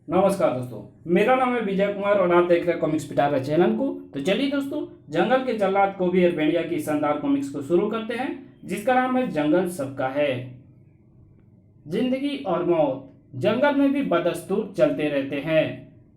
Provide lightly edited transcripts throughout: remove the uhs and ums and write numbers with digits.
नमस्कार दोस्तों, मेरा नाम है विजय कुमार और आप देख रहे हैं कॉमिक्स पिटारा चैनल को। तो चलिए दोस्तों, जंगल के जल्लाद कोबी और भेड़िया की शानदार कॉमिक्स को शुरू करते हैं, जिसका नाम है जंगल सबका है। जिंदगी और मौत जंगल में भी बदस्तूर चलते रहते हैं।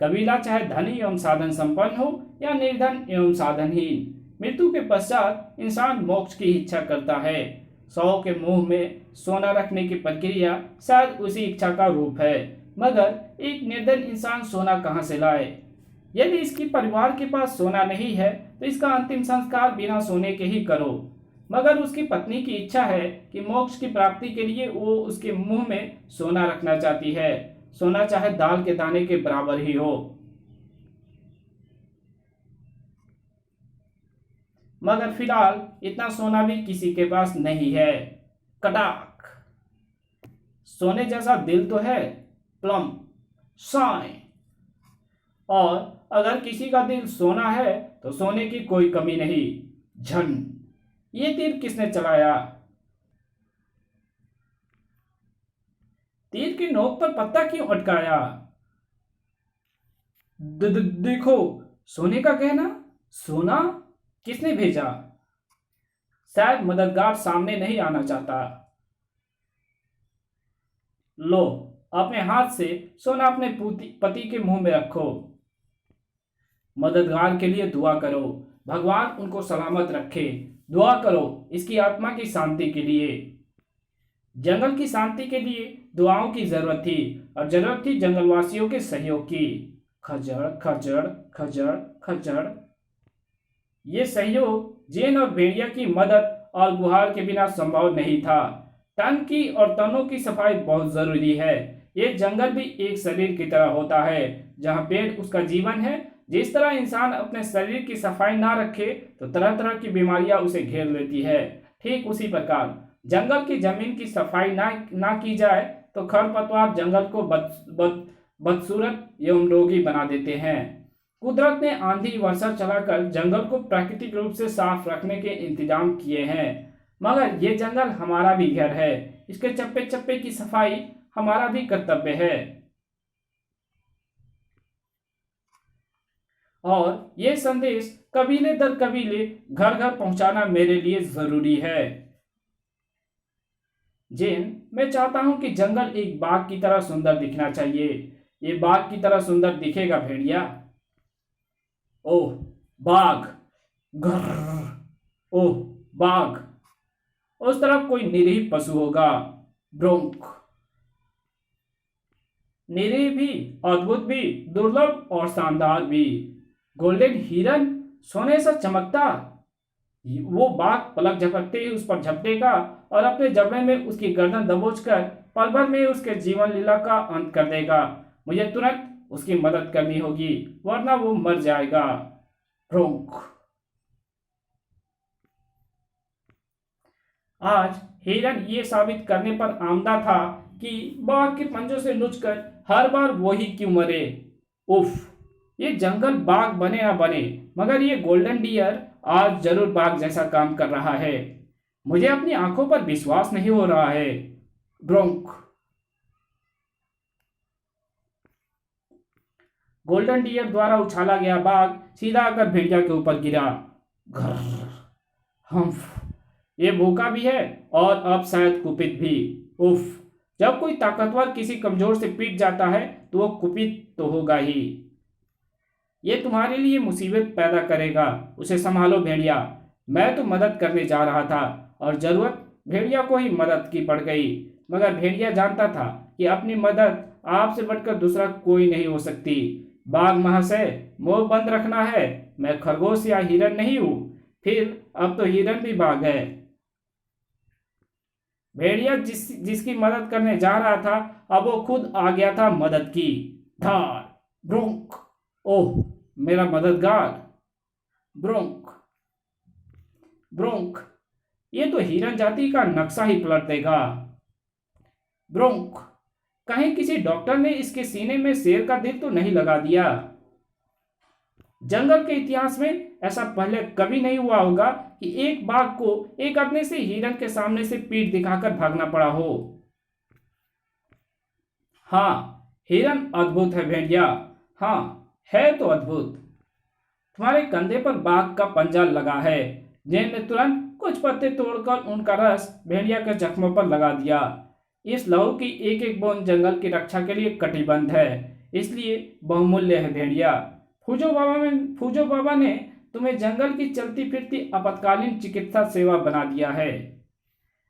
कबीला चाहे धनी एवं साधन संपन्न हो या निर्धन एवं साधनहीन, मृत्यु के पश्चात इंसान मोक्ष की इच्छा करता है। सौ के मुंह में सोना रखने की प्रक्रिया शायद उसी इच्छा का रूप है, मगर एक निर्धन इंसान सोना कहां से लाए? यदि इसकी परिवार के पास सोना नहीं है तो इसका अंतिम संस्कार बिना सोने के ही करो। मगर उसकी पत्नी की इच्छा है कि मोक्ष की प्राप्ति के लिए वो उसके मुंह में सोना रखना चाहती है। सोना चाहे दाल के दाने के बराबर ही हो। मगर फिलहाल इतना सोना भी किसी के पास नहीं है। कटाक, सोने जैसा दिल तो है, प्लम साई। और अगर किसी का दिल सोना है तो सोने की कोई कमी नहीं। झन, ये तीर किसने चलाया? तीर की नोक पर पत्ता क्यों अटकाया? देखो, सोने का गहना। सोना किसने भेजा? शायद मददगार सामने नहीं आना चाहता। लो, अपने हाथ से सोना अपने पति के मुंह में रखो। मददगार के लिए दुआ करो, भगवान उनको सलामत रखे। दुआ करो इसकी आत्मा की शांति के लिए। जंगल की शांति के लिए दुआओं की जरूरत थी, और जरूरत थी जंगलवासियों के सहयोग की। खजड़ खजड़ खजड़ खजड़। ये सहयोग जेन और भेड़िया की मदद और गुहार के बिना संभव नहीं था। तन की और तनों की सफाई बहुत जरूरी है। ये जंगल भी एक शरीर की तरह होता है, जहाँ पेड़ उसका जीवन है। जिस तरह इंसान अपने शरीर की सफाई ना रखे तो तरह तरह की बीमारियां उसे घेर लेती है, ठीक उसी प्रकार जंगल की जमीन की सफाई ना की जाए तो खरपतवार जंगल को बदसूरत एवं रोगी बना देते हैं। कुदरत ने आंधी वर्षा चलाकर जंगल को प्राकृतिक रूप से साफ रखने के इंतजाम किए हैं, मगर ये जंगल हमारा भी घर है। इसके चप्पे चप्पे की सफाई हमारा भी कर्तव्य है। और ये संदेश कबीले दर कबीले घर घर पहुंचाना मेरे लिए जरूरी है। जेन, मैं चाहता हूं कि जंगल एक बाग की तरह सुंदर दिखना चाहिए। ये बाग की तरह सुंदर दिखेगा भेड़िया? ओह बाघ, घर। ओह बाघ, उस तरफ कोई निरीह पशु होगा। ब्रोंक, निरीह भी, अद्भुत भी, दुर्लभ और शानदार भी। गोल्डन हिरन, सोने सा चमकता। वो बाघ पलक झपकते ही उस पर झपटेगा और अपने जबड़े में उसकी गर्दन दबोचकर पल भर में उसके जीवन लीला का अंत कर देगा। मुझे तुरंत उसकी मदद करनी होगी, वरना वो मर जाएगा। ब्रोंक, आज हिरन ये साबित करने पर आमदा था कि बाघ के पंजों से लुचकर हर बार वो ही क्यों मरे। उफ, ये जंगल बाघ बने ना बने, मगर ये गोल्डन डियर आज जरूर बाघ जैसा काम कर रहा है। मुझे अपनी आंखों पर विश्वास नहीं हो रहा है। ब्रोंक, गोल्डन डियर द्वारा उछाला गया बाघ सीधा आकर भेड़िया के ऊपर गिरा। घर, हम्फ, ये भूखा भी है और अब शायद कुपित भी। उफ, जब कोई ताकतवर किसी कमजोर से पीट जाता है तो वो कुपित तो होगा ही। ये तुम्हारे लिए मुसीबत पैदा करेगा, उसे संभालो भेड़िया। मैं तो मदद करने जा रहा था और जरूरत भेड़िया को ही मदद की पड़ गई, मगर भेड़िया जानता था कि अपनी मदद आपसे बढ़कर दूसरा कोई नहीं हो सकती। बाघ महाशय, मुंह बंद रखना है। मैं खरगोश या हिरन नहीं हूं। फिर अब तो हिरन भी बाघ है। भेड़िया जिसकी मदद करने जा रहा था, अब वो खुद आ गया था मदद की। धार, ब्रोंक, ओह मेरा मददगार। ब्रोंक, ब्रोंक, ये तो हिरन जाति का नक्शा ही पलट देगा। ब्रोंक, कहीं किसी डॉक्टर ने इसके सीने में शेर का दिल तो नहीं लगा दिया? जंगल के इतिहास में ऐसा पहले कभी नहीं हुआ होगा कि एक बाघ को एक अपने से हिरन के सामने से पीठ दिखाकर भागना पड़ा हो। हाँ, हिरन अद्भुत है भेड़िया। हाँ, है तो अद्भुत। तुम्हारे कंधे पर बाघ का पंजा लगा है। जैन ने तुरंत कुछ पत्ते तोड़कर उनका रस भेड़िया के जख्मों पर लगा दिया। इस लहू की एक एक बूंद जंगल की रक्षा के लिए कटिबद्ध है, इसलिए बहुमूल्य है भेड़िया। फूजो बाबा ने तुम्हें जंगल की चलती फिरती आपातकालीन चिकित्सा सेवा बना दिया है।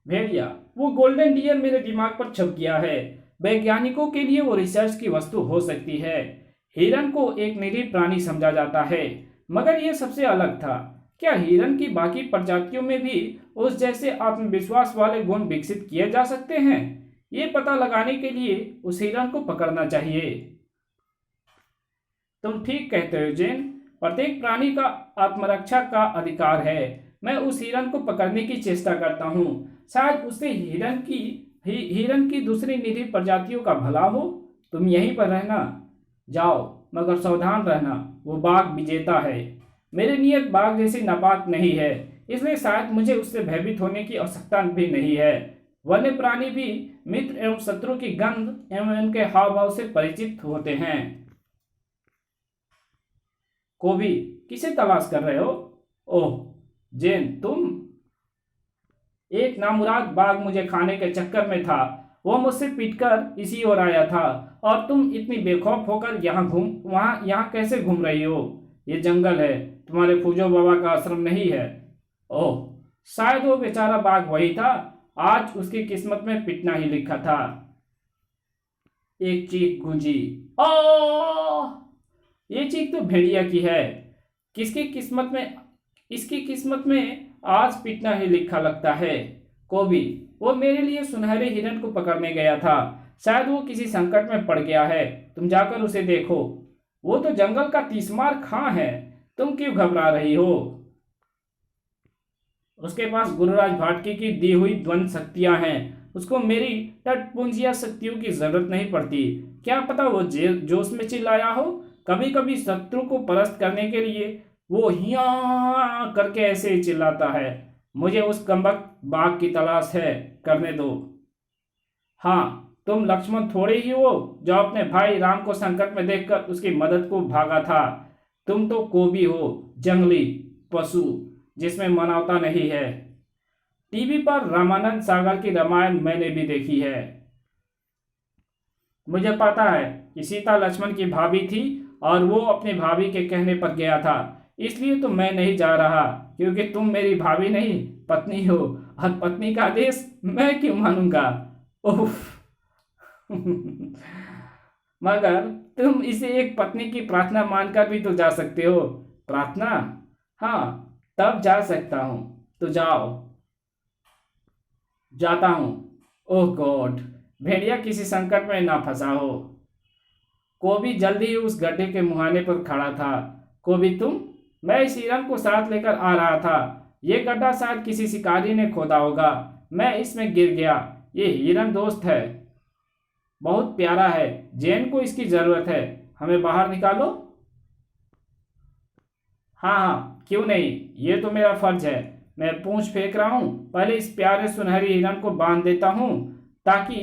भेड़िया, वो गोल्डन डियर मेरे दिमाग पर छप गया है। वैज्ञानिकों के लिए वो रिसर्च की वस्तु हो सकती है। हिरन को एक निरीह प्राणी समझा जाता है, मगर यह सबसे अलग था। क्या हिरन की बाकी प्रजातियों में भी उस जैसे आत्मविश्वास वाले गुण विकसित किए जा सकते हैं? ये पता लगाने के लिए उस हिरन को पकड़ना चाहिए। तुम ठीक कहते हो जैन। प्रत्येक प्राणी का आत्मरक्षा का अधिकार है। मैं उस हिरन को पकड़ने की चेष्टा करता हूँ। शायद उससे हिरन की दूसरी निरीह प्रजातियों का भला हो। तुम यहीं पर रहना। जाओ, मगर सावधान रहना, वो बाघ विजेता है। मेरी नीयत बाघ जैसी नापाक नहीं है, इसलिए शायद मुझे उससे भयभीत होने की आवश्यकता भी नहीं है। वन्य प्राणी भी मित्र एवं शत्रु की गंध एवं उनके हाव भाव से परिचित होते हैं। कोबी, किसे तलाश कर रहे हो? ओह जैन, तुम? एक नामुराद बाघ मुझे खाने के चक्कर में था। वो मुझसे पीटकर इसी ओर आया था, और तुम इतनी बेखौफ होकर यहाँ कैसे घूम रही हो? ये जंगल है, तुम्हारे फूजो बाबा का आश्रम नहीं है। ओह, शायद वो बेचारा बाघ वही था। आज उसकी किस्मत में पिटना ही लिखा था। एक चीख गूंजी। ओ! ये चीख तो भेड़िया की है। इसकी किस्मत में आज पिटना ही लिखा लगता है। कोबी, वो मेरे लिए सुनहरे हिरन को पकड़ने गया था। शायद वो किसी संकट में पड़ गया है। तुम जाकर उसे देखो। वो तो जंगल का तीसमार खां है। तुम क्यों घबरा रही हो? उसके पास गुरुराज भाटकी की दी हुई द्वंद शक्तियां हैं। उसको मेरी तटपुंजिया शक्तियों की जरूरत नहीं पड़ती। क्या पता वो जोश में चिल्लाया हो। कभी कभी शत्रु को परास्त करने के लिए वो हिया करके ऐसे ही चिल्लाता है। मुझे उस कमबख्त बाघ की तलाश है, करने दो। हाँ, तुम लक्ष्मण थोड़े ही हो जो अपने भाई राम को संकट में देखकर उसकी मदद को भागा था। तुम तो कोबी हो, जंगली पशु जिसमें मानवता नहीं है। टीवी पर रामानंद सागर की रामायण मैंने भी देखी है। मुझे पता है कि सीता लक्ष्मण की भाभी थी और वो अपनी भाभी के कहने पर गया था। इसलिए तो मैं नहीं जा रहा, क्योंकि तुम मेरी भाभी नहीं पत्नी हो, और पत्नी का आदेश मैं क्यों मानूंगा? उफ। मगर तुम इसे एक पत्नी की प्रार्थना मानकर भी तो जा सकते हो। प्रार्थना? हाँ, तब जा सकता हूं। तो जाओ। जाता हूं। ओह गॉड, भेड़िया किसी संकट में ना फंसा हो। कोबी जल्दी ही उस गड्ढे के मुहाने पर खड़ा था। कोबी, तुम? मैं इस हिरन को साथ लेकर आ रहा था। ये गड्ढा शायद किसी शिकारी ने खोदा होगा। मैं इसमें गिर गया। ये हिरन दोस्त है, बहुत प्यारा है। जैन को इसकी जरूरत है। हमें बाहर निकालो। हाँ हाँ, क्यों नहीं, ये तो मेरा फर्ज है। मैं पूंछ फेंक रहा हूं। पहले इस प्यारे सुनहरी हिरन को बांध देता हूं, ताकि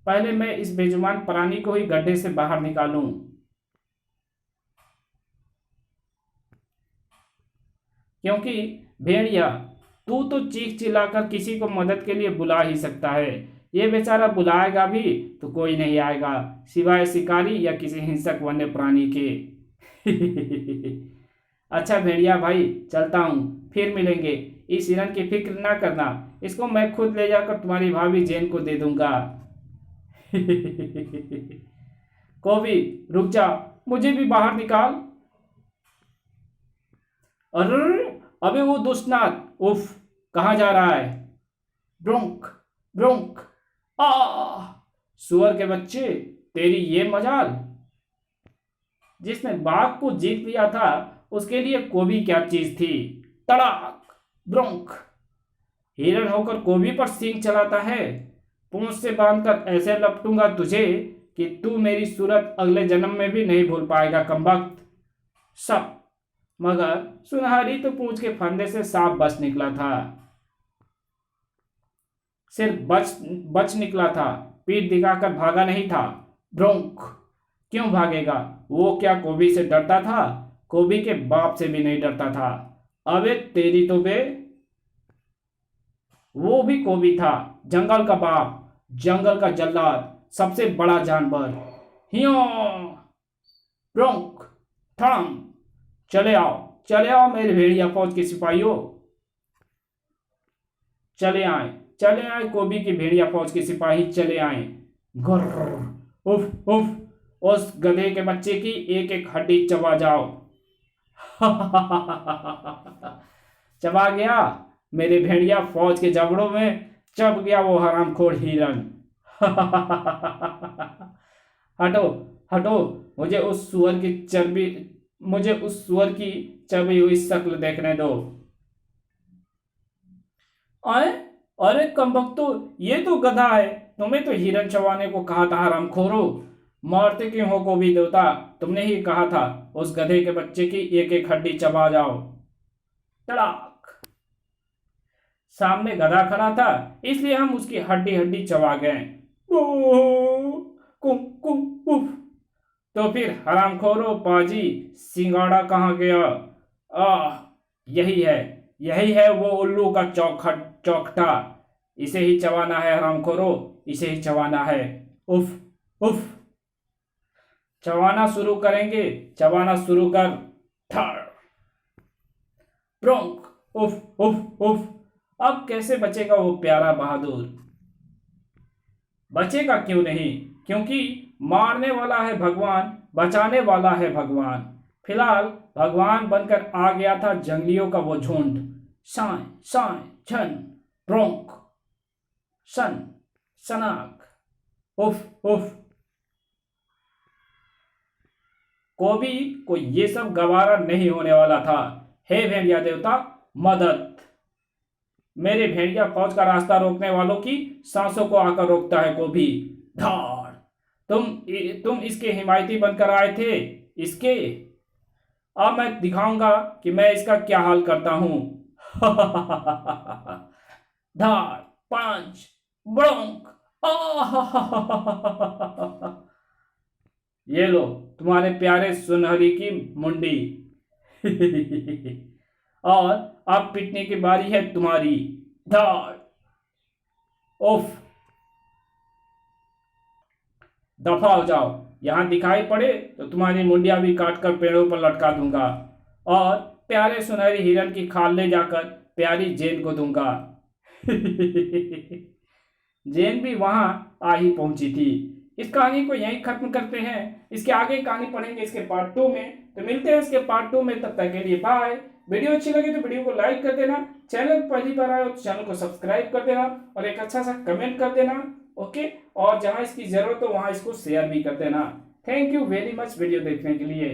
पहले मैं इस बेजुबान प्राणी को ही गड्ढे से बाहर निकालूं। क्योंकि भेड़िया, तू तो चीख चिल्लाकर किसी को मदद के लिए बुला ही सकता है। ये बेचारा बुलाएगा भी तो कोई नहीं आएगा, सिवाय शिकारी या किसी हिंसक वन्य प्राणी के। अच्छा भेड़िया भाई, चलता हूँ, फिर मिलेंगे। इस हिरन की फिक्र ना करना, इसको मैं खुद ले जाकर तुम्हारी भाभी जैन को दे दूंगा। कोबी, रुक जा, मुझे भी बाहर निकाल। अरे अबे वो दुष्टनाथ, उफ, कहाँ जा रहा है? ब्रोंक ब्रोंक। आ सुअर के बच्चे, तेरी ये मजाल। जिसने बाघ को जीत लिया था उसके लिए कोबी क्या चीज थी? तड़ाक ब्रोंक। हिरन होकर कोबी पर सींग चलाता है। पूंछ से बांधकर ऐसे लपटूंगा तुझे कि तू मेरी सूरत अगले जन्म में भी नहीं भूल पाएगा, कमबख्त। सब। मगर सुनहरी तो पूंछ के फंदे से सांप बच निकला था। सिर्फ बच निकला था, पीठ दिखाकर भागा नहीं था। ब्रोंक क्यों भागेगा? वो क्या कोबी से डरता था? कोबी के बाप से भी नहीं डरता था। अबे तेरी तो बे, वो भी कोबी था, जंगल का बाप, जंगल का जल्लाद, सबसे बड़ा जानवर। हियो, ब्रोंक, थम, चले आओ मेरे भेड़िया फौज के सिपाहियों। चले आए, चले आए, कोबी की भेड़िया फौज के सिपाही चले आए। गुर्र, उफ उफ, उस गधे के बच्चे की एक एक हड्डी चबा जाओ। चबा गया, मेरे भेड़िया फौज के जबड़ों में चब गया वो हरामखोर हिरन। हटो, हटो, मुझे उस सुअर की चबी हुई शक्ल देखने दो। आए, अरे कमबख्तो, ये तो गधा है। तुम्हें तो हिरन चबाने को कहा था हरामखोरो। मारते क्यों हो कोबी देवता? तुमने ही कहा था उस गधे के बच्चे की एक एक हड्डी चबा जाओ। तड़ाक! सामने गधा खड़ा था, इसलिए हम उसकी हड्डी हड्डी चबा गए। कुम कुम उफ। तो फिर हरामखोरो पाजी, सिंगाड़ा कहाँ गया? आह, यही है वो उल्लू का चौखटा। इसे ही चबाना है हरामखोरो, इसे ही चबाना है। उफ उफ। चबाना शुरू कर। थर, ब्रोंक, उफ उफ उफ। अब कैसे बचेगा वो प्यारा बहादुर? बचेगा क्यों नहीं, क्योंकि मारने वाला है भगवान, बचाने वाला है भगवान। फिलहाल भगवान बनकर आ गया था जंगलियों का वो झुंड। साय साय छन, ब्रोंक, सन, सनाक, उफ उफ। कोबी को ये सब गवारा नहीं होने वाला था। हे भेड़िया देवता, मदद! मेरे भेड़िया फौज का रास्ता रोकने वालों की सांसों को आकर रोकता है कोबी। धाड़! तुम इसके हिमायती बनकर आए थे। इसके, अब मैं दिखाऊंगा कि मैं इसका क्या हाल करता हूं। धाड़, पंच, ब्रोंक, ये लो तुम्हारे प्यारे सुनहरी की मुंडी। और अब पिटने की बारी है तुम्हारी। धाड़, उफ, दफा हो जाओ। यहां दिखाई पड़े तो तुम्हारी मुंडिया भी काट कर पेड़ों पर लटका दूंगा और प्यारे सुनहरी हिरन की खाल ले जाकर प्यारी जेन को दूंगा। जेन भी वहां आ ही पहुंची थी। इस कहानी को यहीं खत्म करते हैं। इसके आगे कहानी पढ़ेंगे इसके पार्ट 2 में। तो मिलते हैं इसके पार्ट 2 में, तब तक के लिए बाय। वीडियो अच्छी लगी तो वीडियो को लाइक कर देना, चैनल पहली बार आए हो तो चैनल को सब्सक्राइब कर देना और एक अच्छा सा कमेंट कर देना। ओके, और जहां इसकी जरूरत हो वहां इसको शेयर भी कर देना। Thank you very much video देखने के लिए।